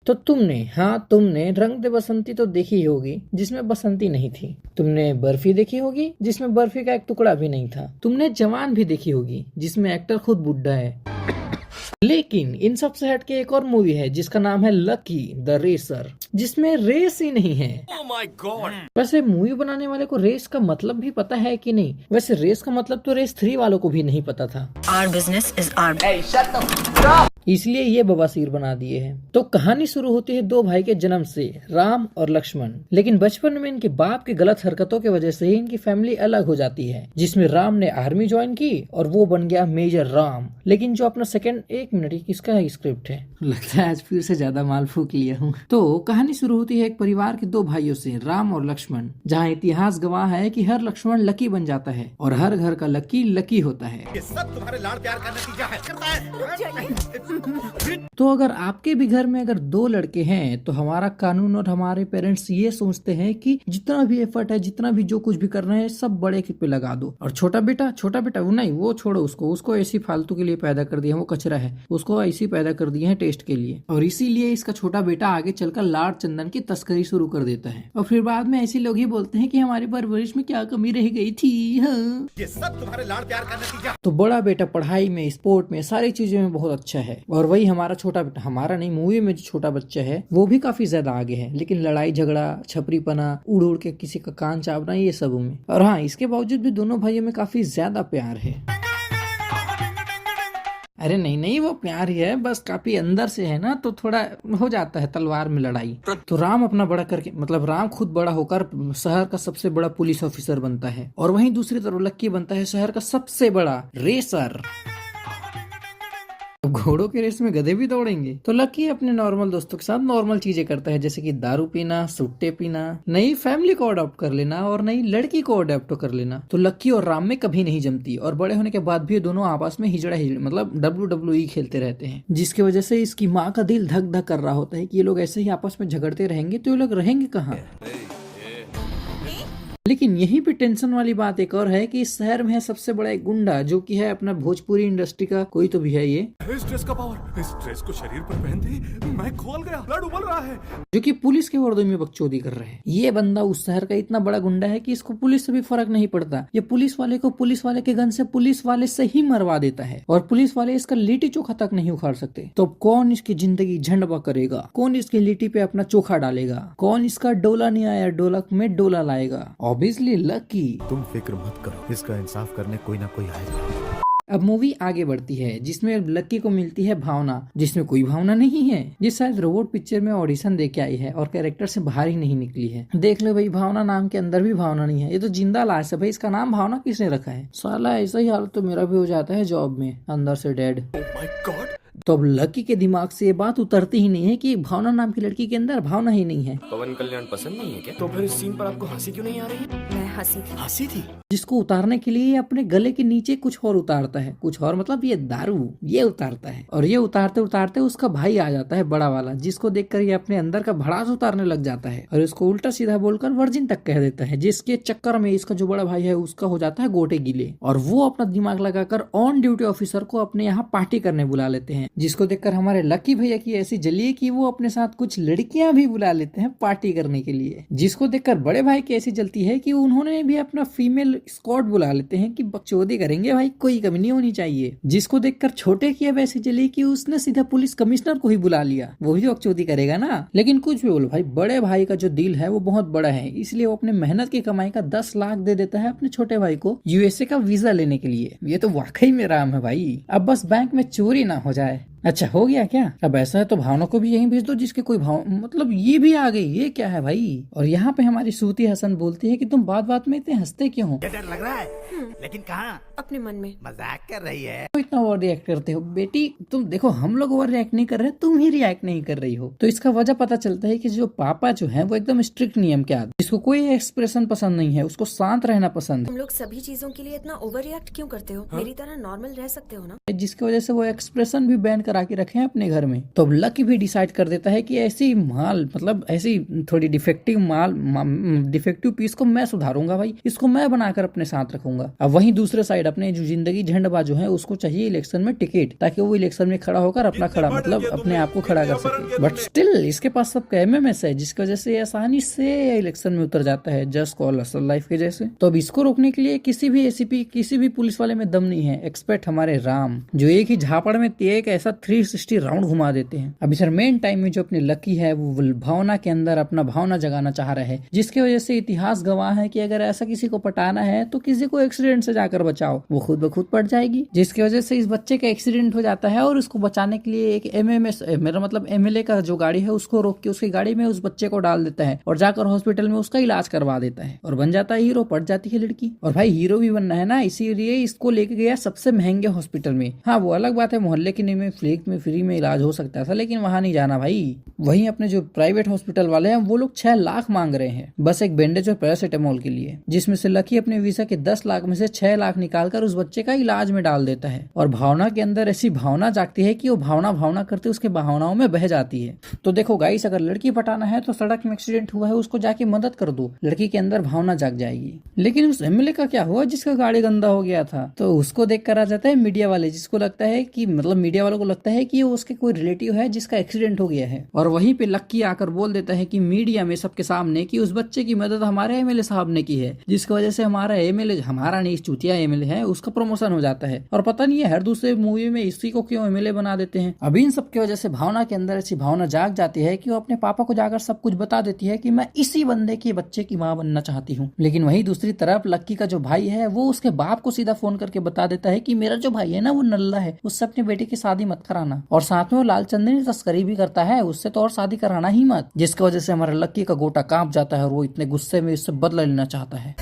तो तुमने रंग दे बसंती तो देखी ही होगी, जिसमें बसंती नहीं थी। तुमने बर्फी देखी होगी, जिसमें बर्फी का एक टुकड़ा भी नहीं था। तुमने जवान भी देखी होगी, जिसमें एक्टर खुद बुड्ढा है। लेकिन इन सब से हटके एक और मूवी है जिसका नाम है लकी द रेसर, जिसमें रेस ही नहीं है। Oh my God! वैसे मूवी बनाने वाले को रेस का मतलब भी पता है कि नहीं? वैसे रेस का मतलब तो रेस 3 वालों को भी नहीं पता था। Our business is our इसलिए ये बवासीर बना दिए हैं। तो कहानी शुरू होती है दो भाई के जन्म से, राम और लक्ष्मण। लेकिन बचपन में इनके बाप की गलत हरकतों की वजह से ही इनकी फैमिली अलग हो जाती है, जिसमें राम ने आर्मी ज्वाइन की और वो बन गया मेजर राम। लेकिन जो अपना सेकंड, एक मिनट, किसका स्क्रिप्ट है? लगता है आज फिर से ज्यादा माल फूक लिया हूँ। तो कहानी शुरू होती है एक परिवार के दो भाइयों से, राम और लक्ष्मण, जहाँ इतिहास गवाह है कि हर लक्ष्मण लकी बन जाता है और हर घर का लकी लकी होता है। ये सब तुम्हारे लाड़ प्यार का नतीजा है। तो अगर आपके भी घर में अगर 2 लड़के हैं तो हमारा कानून और हमारे पेरेंट्स ये सोचते हैं कि जितना भी एफर्ट है, जितना भी जो कुछ भी कर रहे हैं, सब बड़े पे लगा दो। और छोटा बेटा वो नहीं, वो छोड़ो, उसको ऐसी फालतू के लिए पैदा कर दिया, वो कचरा है, उसको ऐसी पैदा कर दिए हैं टेस्ट के लिए। और इसीलिए इसका छोटा बेटा आगे चलकर लाड़ चंदन की तस्करी शुरू कर देता है। और फिर बाद में ऐसे लोग ही बोलते हैं कि हमारी परवरिश में क्या कमी रह गई थी। हाँ। ये सब तुम्हारे लाड़ प्यार का नतीजा। तो बड़ा बेटा पढ़ाई में, स्पोर्ट में, सारी चीजों में बहुत अच्छा है। और वही हमारा छोटा बेटा, हमारा नहीं, मूवी में जो छोटा बच्चा है वो भी काफी ज्यादा आगे है, लेकिन लड़ाई झगड़ा, छपरीपना, उड़ के किसी का कान चावना, ये सब में। और हाँ, इसके बावजूद भी दोनों भाइयों में काफी ज्यादा प्यार है। अरे नहीं, वो प्यार ही है, बस काफी अंदर से है ना, तो थोड़ा हो जाता है तलवार में लड़ाई। तो राम अपना बड़ा करके, मतलब राम खुद बड़ा होकर शहर का सबसे बड़ा पुलिस ऑफिसर बनता है, और वहीं दूसरी तरफ लक्की बनता है शहर का सबसे बड़ा रेसर। घोड़ों के रेस में गधे भी दौड़ेंगे। तो लकी अपने नॉर्मल दोस्तों के साथ नॉर्मल चीजें करता है, जैसे कि दारू पीना, सुट्टे पीना, नई फैमिली को अडॉप्ट कर लेना और नई लड़की को अडॉप्ट कर लेना। तो लक्की और राम में कभी नहीं जमती, और बड़े होने के बाद भी दोनों आपस में हिजड़ा मतलब WWE खेलते रहते हैं, जिसकी वजह से इसकी माँ का दिल धक धक कर रहा होता है कि ये लोग ऐसे ही आपस में झगड़ते रहेंगे तो ये लोग रहेंगे कहाँ। लेकिन यहीं पे टेंशन वाली बात एक और है कि इस शहर में है सबसे बड़ा एक गुंडा, जो कि है अपना भोजपुरी इंडस्ट्री का कोई तो भी है ये। इस ड्रेस का पावर, इस ड्रेस को शरीर पर पहनते मैं खोल गया, ब्लड उबल रहा है। जो कि पुलिस के वर्दी में बकचोदी कर रहे हैं। ये बंदा उस शहर का इतना बड़ा गुंडा है कि इसको पुलिस से भी फर्क नहीं पड़ता। ये पुलिस वाले को पुलिस वाले के गन से पुलिस वाले से ही मरवा देता है, और पुलिस वाले इसका लिट्टी चोखा तक नहीं उखाड़ सकते। तो कौन इसकी जिंदगी झंडवा करेगा? कौन इसकी लिट्टी पे अपना चोखा डालेगा? कौन इसका डोला नहीं आया डोला में डोला लाएगा? Obviously lucky. तुम फिक्र मत करो, इसका इंसाफ करने कोई ना कोई आएगा। अब मूवी आगे बढ़ती है, जिसमें लक्की को मिलती है भावना, जिसमें कोई भावना नहीं है, जिस शायद रोबोट पिक्चर में ऑडिशन दे के आई है और कैरेक्टर से बाहर ही नहीं निकली है। देख लो भाई, भावना नाम के अंदर भी भावना नहीं है। ये तो जिंदा लाश है भाई, इसका नाम भावना किसने रखा है? साला ऐसा ही हालत तो मेरा भी हो जाता है जॉब में, अंदर से डेड। Oh my God! तो अब लकी के दिमाग से ये बात उतरती ही नहीं है कि भावना नाम की लड़की के अंदर भावना ही नहीं है। पवन कल्याण पसंद नहीं है क्या? तो फिर इस सीन पर आपको हंसी क्यों नहीं आ रही? मैं हंसी थी। जिसको उतारने के लिए अपने गले के नीचे कुछ और उतारता है, कुछ और मतलब ये दारू ये उतारता है, और ये उतारते उतारते उसका भाई आ जाता है बड़ा वाला, जिसको देखकर ये अपने अंदर का भड़ास उतारने लग जाता है और उसको उल्टा सीधा बोलकर वर्जिन तक कह देता है, जिसके चक्कर में इसका जो बड़ा भाई है उसका हो जाता है गोटे गिले, और वो अपना दिमाग लगाकर ऑन ड्यूटी ऑफिसर को अपने यहाँ पार्टी करने बुला लेते हैं, जिसको देखकर हमारे लकी भैया की ऐसी जली कि वो अपने साथ कुछ लड़कियां भी बुला लेते हैं पार्टी करने के लिए, जिसको देखकर बड़े भाई की ऐसी जलती है कि उन्होंने भी अपना फीमेल स्क्वाड बुला लेते हैं कि बकचोदी करेंगे भाई, कोई कमी नहीं होनी चाहिए। जिसको देखकर छोटे की अब ऐसी जली कि उसने सीधा पुलिस कमिश्नर को ही बुला लिया, वो भी बकचोदी करेगा ना। लेकिन कुछ भी बोलो भाई, बड़े भाई का जो दिल है वो बहुत बड़ा है, इसलिए वो अपने मेहनत की कमाई का 10 लाख दे देता है अपने छोटे भाई को USA का वीजा लेने के लिए। ये तो वाकई में राम है भाई, अब बस बैंक में चोरी ना हो जाए। अच्छा हो गया क्या? अब ऐसा है तो भावना को भी यहीं भेज दो, जिसके कोई भाव, मतलब ये भी आ गई, ये क्या है भाई? और यहाँ पे हमारी सूती हसन बोलती है कि तुम बात बात में इतने हंसते क्यों हो? डर लग रहा है, लेकिन कहाँ? अपने मन में। मजाक कर रही है। तो इतना ओवर रिएक्ट करते हो बेटी, तुम देखो हम लोग ओवर रिएक्ट नहीं कर रहे, तुम ही रिएक्ट नहीं कर रही हो। तो इसका वजह पता चलता है कि जो पापा जो है वो एकदम स्ट्रिक्ट नियम के आदमी, जिसको कोई एक्सप्रेशन पसंद नहीं है, उसको शांत रहना पसंद है। तुम लोग सभी चीजों के लिए इतना ओवर रिएक्ट क्यों करते हो? मेरी तरह नॉर्मल रह सकते हो ना? जिसकी वजह से वो एक्सप्रेशन भी बैन लेकर आके रखे हैं अपने घर में। तो अब लकी भी डिसाइड कर देता है कि ऐसी माल मतलब ऐसी थोड़ी डिफेक्टिव पीस को मैं सुधारूंगा भाई, इसको मैं बनाकर अपने साथ रखूंगा। अब वहीं दूसरे साइड अपने जो जिंदगी झंडबा जो है उसको चाहिए इलेक्शन में टिकट, ताकि वो इलेक्शन में खड़ा होकर अपना खड़ा मतलब अपने आप को खड़ा कर सके। बट स्टिल इसके पास सबका एमएमएस है, जिसकी वजह से आसानी से इलेक्शन में उतर जाता है, जस्ट कॉल असल लाइफ के जैसे। तो अब इसको रोकने के लिए किसी भी एसीपी किसी भी पुलिस वाले में दम नहीं है, एक्सपर्ट हमारे राम जो एक ही झापड़ में एक ऐसा 360 राउंड घुमा देते हैं। अब इधर मेन टाइम में जो अपनी लकी है वो भावना के अंदर अपना भावना जगाना चाह रहा है, जिसकी वजह से इतिहास गवाह है कि अगर ऐसा किसी को पटाना है तो किसी को एक्सीडेंट से जाकर बचाओ, वो खुद ब खुद पट जाएगी। जिसकी वजह से इस बच्चे का एक्सीडेंट हो जाता है और उसको बचाने के लिए एक एमएमएस मेरा मतलब एमएलए का जो गाड़ी है उसको रोक के उसकी गाड़ी में उस बच्चे को डाल देता है और जाकर हॉस्पिटल में उसका इलाज करवा देता है और बन जाता है हीरो, पट जाती है लड़की। और भाई हीरो भी बनना है ना, इसीलिए इसको लेके गया सबसे महंगे हॉस्पिटल में। हाँ वो अलग बात है, मोहल्ले के में फ्री में इलाज हो सकता था, लेकिन वहां नहीं जाना भाई। वहीं अपने जो प्राइवेट हॉस्पिटल वाले हैं वो लोग 6 लाख मांग रहे हैं बस एक बैंडेज और पैरासिटामोल के लिए, जिसमें से लकी अपने वीजा के 10 लाख में से 6 लाख निकालकर उस बच्चे का इलाज में डाल देता है। और भावना के अंदर ऐसी भावना जागती है कि वो भावना करते उसके भावनाओं में बह जाती है। तो देखो गाइस, अगर लड़की पटाना है तो सड़क में एक्सीडेंट हुआ है उसको जाके मदद कर दो, लड़की के अंदर भावना जाग जाएगी। लेकिन उस एमएलए का क्या हुआ जिसका गाड़ी गंदा हो गया था? तो उसको देख कर आ जाता है मीडिया वाले, जिसको लगता है कि मतलब मीडिया वालों को लगता है कि वो उसके कोई रिलेटिव है जिसका एक्सीडेंट हो गया है। और वहीं पे लक्की आकर बोल देता है कि मीडिया में सबके सामने कि उस बच्चे की मदद हमारे एमएलए साहब ने की है, जिसकी वजह से हमारा एमएलए, हमारा नहीं चूतिया एमएलए है, उसका प्रमोशन हो जाता है। और पता नहीं है हर दूसरे मूवी में इसी को क्यों एमएलए बना देते हैं। अभी इन सब की वजह से भावना के अंदर ऐसी भावना जाग जाती है कि वो अपने पापा को जाकर सब कुछ बता देती है कि मैं इसी बंदे के बच्चे की माँ बनना चाहती हूँ। लेकिन वही दूसरी तरफ लक्की का जो भाई है वो उसके बाप को सीधा फोन करके बता देता है कि मेरा जो भाई है ना वो नल्ला है, उससे अपनी बेटी की शादी मत कराना। और साथ में वो लालचंदनी तस्करी भी करता है, उससे तो और शादी कराना ही मत। जिसकी वजह से हमारा लक्की का गोटा कांप जाता है और वो इतने गुस्से में इससे बदला लेना चाहता है।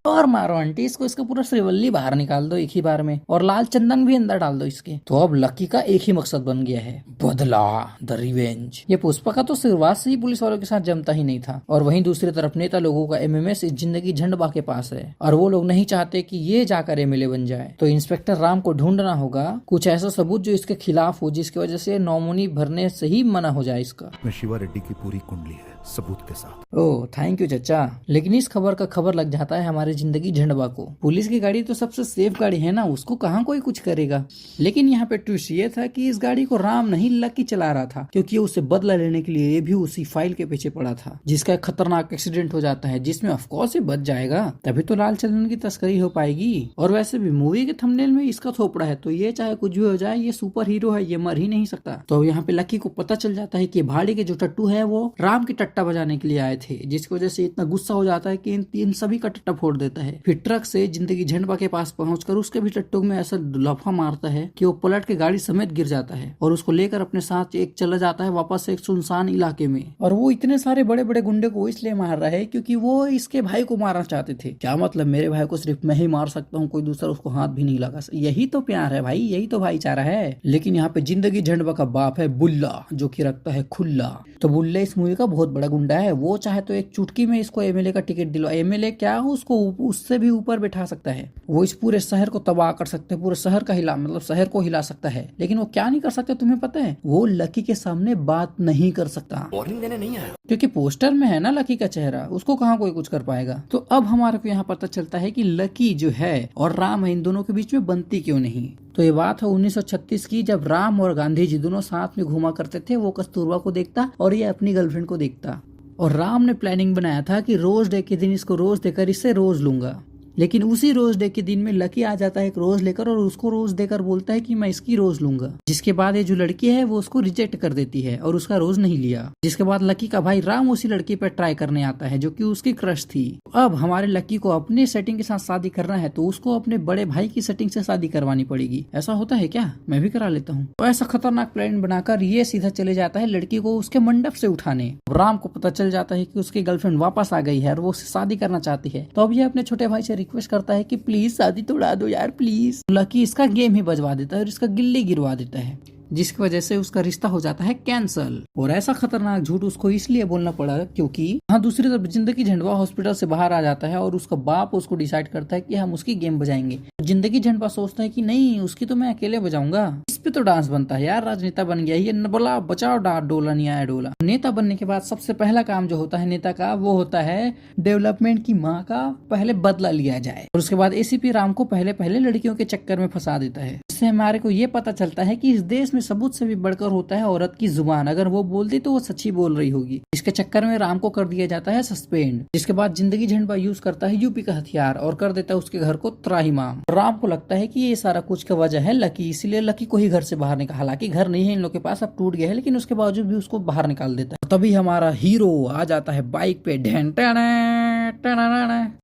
और मारो आंटी इसको, इसका पूरा श्रीवल्ली बाहर निकाल दो एक ही बार में, और लाल चंदन भी अंदर डाल दो इसके। तो अब लकी का एक ही मकसद बन गया है, बदला, द रिवेंज। ये पुष्पा का तो शुरुआत से ही पुलिस वालों के साथ जमता ही नहीं था। और वहीं दूसरी तरफ नेता लोगों का एमएमएस इस जिंदगी झंडबा के पास है और वो लोग नहीं चाहते कि ये जाकर एमएलए बन जाए। तो इंस्पेक्टर राम को ढूंढना होगा कुछ ऐसा सबूत जो इसके खिलाफ हो, जिसकी वजह से नॉमिनी भरने से ही मना हो जाए इसका। शिवा रेड्डी की पूरी कुंडली है सबूत के साथ। ओह थैंक यू चचा। लेकिन इस खबर का खबर लग जाता है हमारे जिंदगी झंडबा को। पुलिस की गाड़ी तो सबसे सेफ गाड़ी है ना, उसको कहाँ कोई कुछ करेगा। लेकिन यहाँ पे ट्विस्ट ये था कि इस गाड़ी को राम नहीं लकी चला रहा था, क्योंकि उसे बदला लेने के लिए भी उसी फाइल के पीछे पड़ा था, जिसका खतरनाक एक्सीडेंट हो जाता है, जिसमें ऑफकोर्स ये बच जाएगा, तभी तो लाल चंदन की तस्करी हो पाएगी। और वैसे भी मूवी के थंबनेल में इसका थोपड़ा है, तो ये चाहे कुछ भी हो जाए ये सुपर हीरो है, ये मर ही नहीं सकता। तो यहाँ पे लकी को पता चल जाता है कि भाड़े के जो टट्टू है वो राम की टट्टा बजाने के लिए आए थे, जिसकी वजह से इतना गुस्सा हो जाता है कि इन सभी का टट्टा फोड़ देता है। फिर ट्रक से जिंदगी झंडबा के पास पहुंचकर उसके भी टट्टू में ऐसा लफा मारता है कि वो पलट के गाड़ी समेत गिर जाता है और उसको लेकर अपने साथ एक चला जाता है वापस एक सुनसान इलाके में। और वो इतने सारे बड़े बड़े गुंडे को इसलिए मार रहा है क्योंकि वो इसके भाई को मारना चाहते थे। क्या मतलब, मेरे भाई को सिर्फ मैं ही मार सकता हूँ, कोई दूसरा उसको हाथ भी नहीं लगा। यही तो प्यार है भाई, यही तो भाईचारा है। लेकिन यहाँ पे जिंदगी झंडबा का बाप है बुल्ला, जो कि रखता है खुल्ला। तो बुल्ले इस मूवी का बहुत बड़ा गुंडा है। वो चाहे तो एक चुटकी में इसको एमएलए का टिकट दिलवा, एमएलए क्या उसको उससे भी ऊपर बैठा सकता है। वो इस पूरे शहर को तबाह कर सकते हैं, पूरे शहर का शहर को हिला सकता है। लेकिन वो क्या नहीं कर सकता तुम्हें पता है? वो लकी के सामने बात नहीं कर सकता, वार्निंग देने नहीं आया, क्योंकि पोस्टर में है ना लकी का चेहरा, उसको कहाँ कोई कुछ कर पाएगा। तो अब हमारे को यहाँ पता चलता है कि लकी जो है और राम है, इन दोनों के बीच में बनती क्यों नहीं। तो ये बात है 1936 की, जब राम और गांधी जी दोनों साथ में घूमा करते थे। वो कस्तूरबा को देखता और ये अपनी गर्लफ्रेंड को देखता, और राम ने प्लानिंग बनाया था कि रोज डे के दिन इसको रोज देकर इससे रोज लूंगा। लेकिन उसी रोज डे के दिन में लकी आ जाता है एक रोज लेकर और उसको रोज देकर बोलता है कि मैं इसकी रोज लूंगा। जिसके बाद ये जो लड़की है वो उसको रिजेक्ट कर देती है और उसका रोज नहीं लिया। जिसके बाद लकी का भाई राम उसी लड़की पर ट्राई करने आता है जो कि उसकी क्रश थी। अब हमारे लकी को अपने सेटिंग के साथ शादी करना है तो उसको अपने बड़े भाई की सेटिंग से शादी करवानी पड़ेगी। ऐसा होता है क्या? मैं भी करा लेता हूँ। तो ऐसा खतरनाक प्लान बनाकर ये सीधा चले जाता है लड़की को उसके मंडप से उठाने। राम को पता चल जाता है कि उसकी गर्लफ्रेंड वापस आ गई है और वो उससे शादी करना चाहती है। तो अब ये अपने छोटे भाई से रिक्वेस्ट करता है कि प्लीज शादी तोड़ा दो यार प्लीज। लकी इसका गेम ही बजवा देता है और इसका गिल्ली गिरवा देता है। जिसकी वजह से उसका रिश्ता हो जाता है कैंसल। और ऐसा खतरनाक झूठ उसको इसलिए बोलना पड़ा क्योंकि हाँ दूसरी तरफ जिंदगी झंडवा हॉस्पिटल से बाहर आ जाता है और उसका बाप उसको डिसाइड करता है कि हम उसकी गेम बजाएंगे। जिंदगी झंडवा सोचता है कि नहीं उसकी तो मैं अकेले बजाऊंगा। इस पे तो डांस बनता है यार, राजनेता बन गया ये बोला बचाओ डोला नहीं आया डोला। नेता बनने के बाद सबसे पहला काम जो होता है नेता का वो होता है डेवलपमेंट की माँ का पहले बदला लिया जाए। और उसके बाद एसीपी राम को पहले लड़कियों के चक्कर में फंसा देता है। इससे हमारे को ये पता चलता है कि इस देश में सबूत से भी बढ़कर होता है औरत की जुबान। अगर वो बोलती तो वो सच्ची बोल रही होगी। इसके चक्कर में राम को कर दिया जाता है सस्पेंड। जिसके बाद जिंदगी झंडवा यूज करता है यूपी का हथियार और कर देता है उसके घर को त्राहिमाम। राम को लगता है कि ये सारा कुछ का वजह है लकी, इसलिए लकी को ही घर से बाहर निकाला। हालांकि घर नहीं है इन लोग के पास, अब टूट गया है, लेकिन उसके बावजूद भी उसको बाहर निकाल देता है। तभी हमारा हीरो आ जाता है बाइक पे।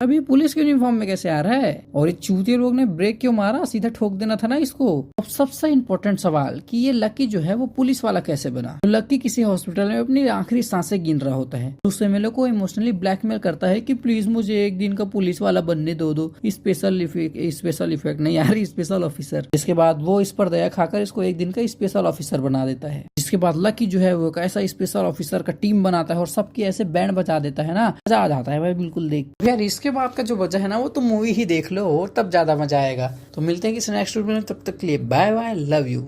अभी पुलिस की यूनिफॉर्म में कैसे आ रहा है? और ये चूतिए लोग ने ब्रेक क्यों मारा? सीधा ठोक देना था ना इसको। अब सबसे इम्पोर्टेंट सवाल कि ये लकी जो है वो पुलिस वाला कैसे बना? तो लकी किसी हॉस्पिटल में अपनी आखिरी सांसें गिन रहा होता है। दूसरे मेले को इमोशनली ब्लैकमेल करता है कि प्लीज मुझे एक दिन का पुलिस वाला बनने दो स्पेशल इफेक्ट नहीं यार, स्पेशल ऑफिसर। इसके बाद वो इस पर दया खाकर इसको एक दिन का स्पेशल ऑफिसर बना देता है। जिसके बाद लकी जो है वो ऐसा स्पेशल ऑफिसर का टीम बनाता है और सबकी ऐसे बैंड बजा देता है ना, मजा आ जाता है भाई बिल्कुल देख। यार इसके बाद का जो वजह है ना वो तो मूवी ही देख लो और तब ज्यादा मजा आएगा। तो मिलते हैं किसी नेक्स्ट वीडियो में, तब तक के लिए बाय बाय, लव यू।